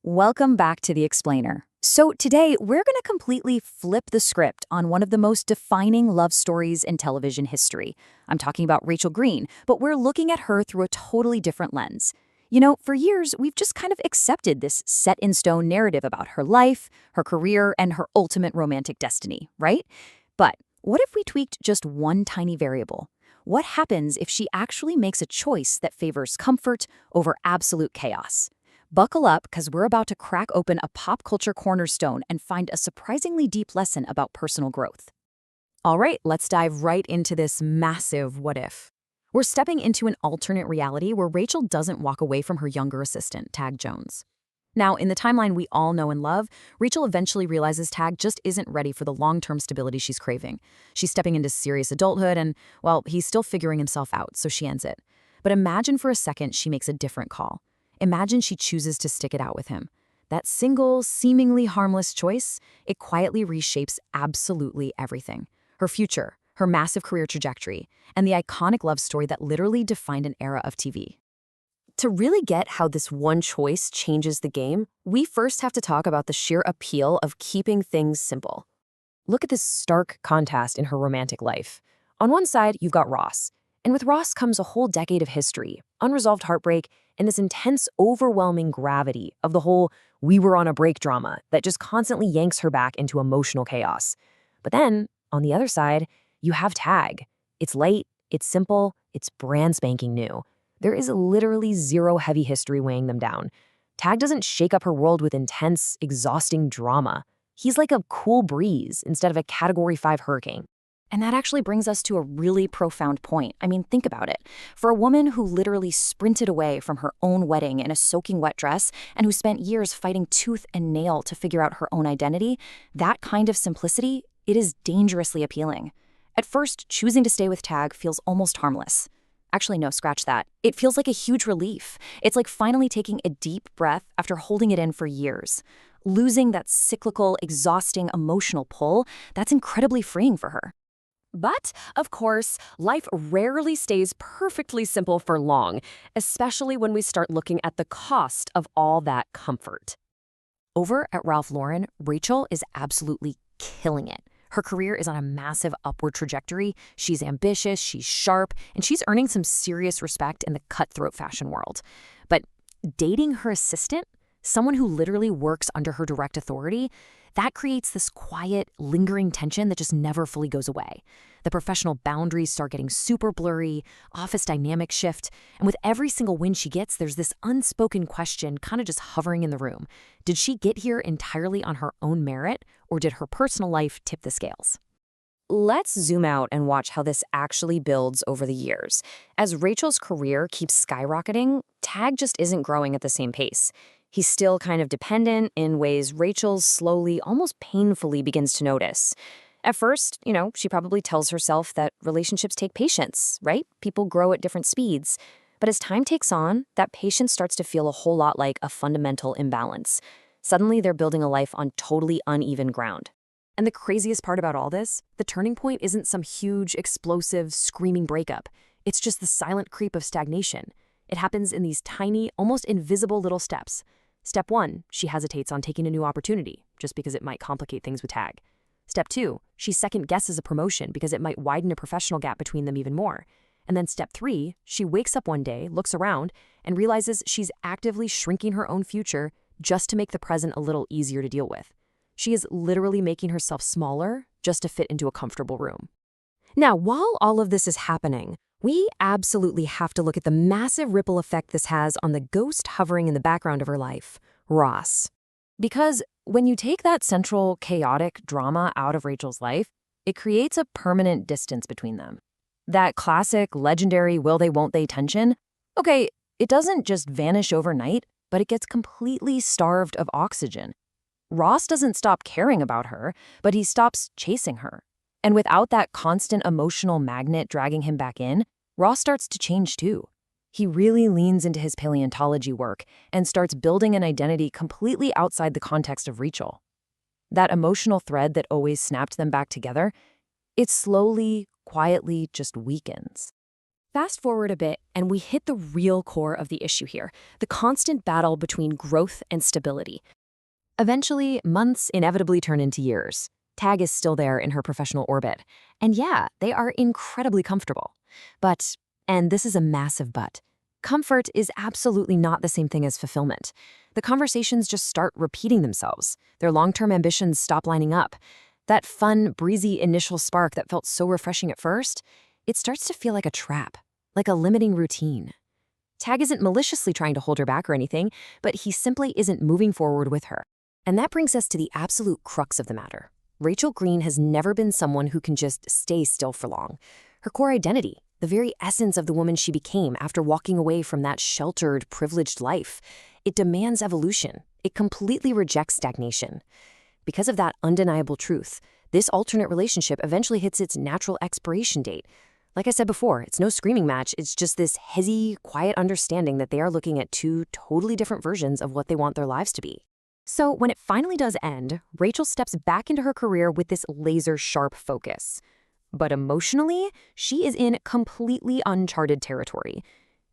Welcome back to The Explainer. So today, we're going to completely flip the script on one of the most defining love stories in television history. I'm talking about Rachel Green, but we're looking at her through a totally different lens. For years, we've just kind of accepted this set-in-stone narrative about her life, her career, and her ultimate romantic destiny, right? But what if we tweaked just one tiny variable? What happens if she actually makes a choice that favors comfort over absolute chaos? Buckle up, because we're about to crack open a pop culture cornerstone and find a surprisingly deep lesson about personal growth. All right, let's dive right into this massive what if. We're stepping into an alternate reality where Rachel doesn't walk away from her younger assistant, Tag Jones. Now, in the timeline we all know and love, Rachel eventually realizes Tag just isn't ready for the long-term stability she's craving. She's stepping into serious adulthood and, well, he's still figuring himself out, so she ends it. But imagine for a second she makes a different call. Imagine she chooses to stick it out with him. That single, seemingly harmless choice, it quietly reshapes absolutely everything. Her future, her massive career trajectory, and the iconic love story that literally defined an era of TV. To really get how this one choice changes the game, we first have to talk about the sheer appeal of keeping things simple. Look at this stark contrast in her romantic life. On one side, you've got Ross. And with Ross comes a whole decade of history, unresolved heartbreak, and this intense, overwhelming gravity of the whole we were on a break drama that just constantly yanks her back into emotional chaos. But then, on the other side, you have Tag. It's light, it's simple, it's brand spanking new. There is literally zero heavy history weighing them down. Tag doesn't shake up her world with intense, exhausting drama. He's like a cool breeze instead of a Category 5 hurricane. And that actually brings us to a really profound point. I mean, think about it. For a woman who literally sprinted away from her own wedding in a soaking wet dress and who spent years fighting tooth and nail to figure out her own identity, that kind of simplicity, it is dangerously appealing. At first, choosing to stay with Tag feels almost harmless. Actually, no, scratch that. It feels like a huge relief. It's like finally taking a deep breath after holding it in for years. Losing that cyclical, exhausting emotional pull, that's incredibly freeing for her. But, of course, life rarely stays perfectly simple for long, especially when we start looking at the cost of all that comfort. Over at Ralph Lauren, Rachel is absolutely killing it. Her career is on a massive upward trajectory. She's ambitious, she's sharp, and she's earning some serious respect in the cutthroat fashion world. But dating her assistant, someone who literally works under her direct authority, that creates this quiet, lingering tension that just never fully goes away. The professional boundaries start getting super blurry, office dynamics shift, and with every single win she gets, there's this unspoken question kind of just hovering in the room. Did she get here entirely on her own merit, or did her personal life tip the scales? Let's zoom out and watch how this actually builds over the years. As Rachel's career keeps skyrocketing, Tag just isn't growing at the same pace. He's still kind of dependent in ways Rachel slowly, almost painfully begins to notice. At first, she probably tells herself that relationships take patience, right? People grow at different speeds. But as time takes on, that patience starts to feel a whole lot like a fundamental imbalance. Suddenly, they're building a life on totally uneven ground. And the craziest part about all this, the turning point isn't some huge, explosive, screaming breakup. It's just the silent creep of stagnation. It happens in these tiny, almost invisible little steps. Step 1, she hesitates on taking a new opportunity, just because it might complicate things with Tag. Step 2, she second-guesses a promotion because it might widen a professional gap between them even more. And then step 3, she wakes up one day, looks around, and realizes she's actively shrinking her own future just to make the present a little easier to deal with. She is literally making herself smaller just to fit into a comfortable room. Now, while all of this is happening, we absolutely have to look at the massive ripple effect this has on the ghost hovering in the background of her life, Ross. Because when you take that central, chaotic drama out of Rachel's life, it creates a permanent distance between them. That classic, legendary will they, won't they tension, okay, it doesn't just vanish overnight, but it gets completely starved of oxygen. Ross doesn't stop caring about her, but he stops chasing her. And without that constant emotional magnet dragging him back in, Ross starts to change too. He really leans into his paleontology work and starts building an identity completely outside the context of Rachel. That emotional thread that always snapped them back together, it slowly, quietly just weakens. Fast forward a bit, and we hit the real core of the issue here, the constant battle between growth and stability. Eventually, months inevitably turn into years. Tag is still there in her professional orbit. And yeah, they are incredibly comfortable. But, and this is a massive but, comfort is absolutely not the same thing as fulfillment. The conversations just start repeating themselves. Their long-term ambitions stop lining up. That fun, breezy initial spark that felt so refreshing at first, it starts to feel like a trap, like a limiting routine. Tag isn't maliciously trying to hold her back or anything, but he simply isn't moving forward with her. And that brings us to the absolute crux of the matter. Rachel Green has never been someone who can just stay still for long. Her core identity, the very essence of the woman she became after walking away from that sheltered, privileged life, it demands evolution. It completely rejects stagnation. Because of that undeniable truth, this alternate relationship eventually hits its natural expiration date. Like I said before, it's no screaming match, it's just this heady, quiet understanding that they are looking at two totally different versions of what they want their lives to be. So when it finally does end, Rachel steps back into her career with this laser-sharp focus. But emotionally, she is in completely uncharted territory.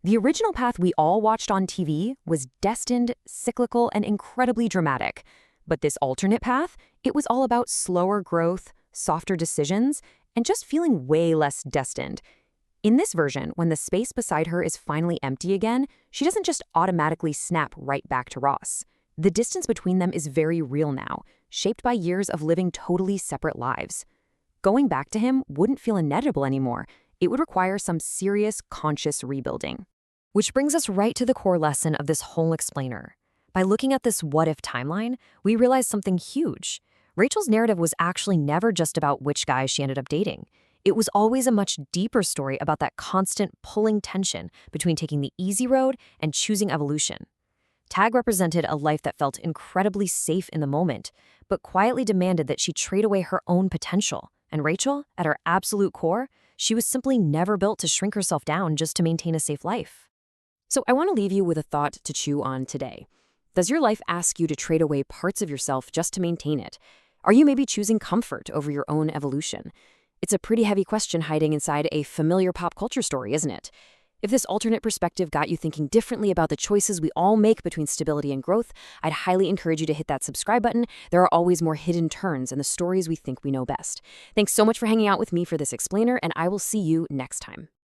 The original path we all watched on TV was destined, cyclical, and incredibly dramatic. But this alternate path, it was all about slower growth, softer decisions, and just feeling way less destined. In this version, when the space beside her is finally empty again, she doesn't just automatically snap right back to Ross. The distance between them is very real now, shaped by years of living totally separate lives. Going back to him wouldn't feel inevitable anymore. It would require some serious, conscious rebuilding. Which brings us right to the core lesson of this whole explainer. By looking at this what-if timeline, we realize something huge. Rachel's narrative was actually never just about which guys she ended up dating. It was always a much deeper story about that constant pulling tension between taking the easy road and choosing evolution. Tag represented a life that felt incredibly safe in the moment, but quietly demanded that she trade away her own potential. And Rachel, at her absolute core, she was simply never built to shrink herself down just to maintain a safe life. So I want to leave you with a thought to chew on today. Does your life ask you to trade away parts of yourself just to maintain it? Are you maybe choosing comfort over your own evolution? It's a pretty heavy question hiding inside a familiar pop culture story, isn't it? If this alternate perspective got you thinking differently about the choices we all make between stability and growth, I'd highly encourage you to hit that subscribe button. There are always more hidden turns in the stories we think we know best. Thanks so much for hanging out with me for this explainer, and I will see you next time.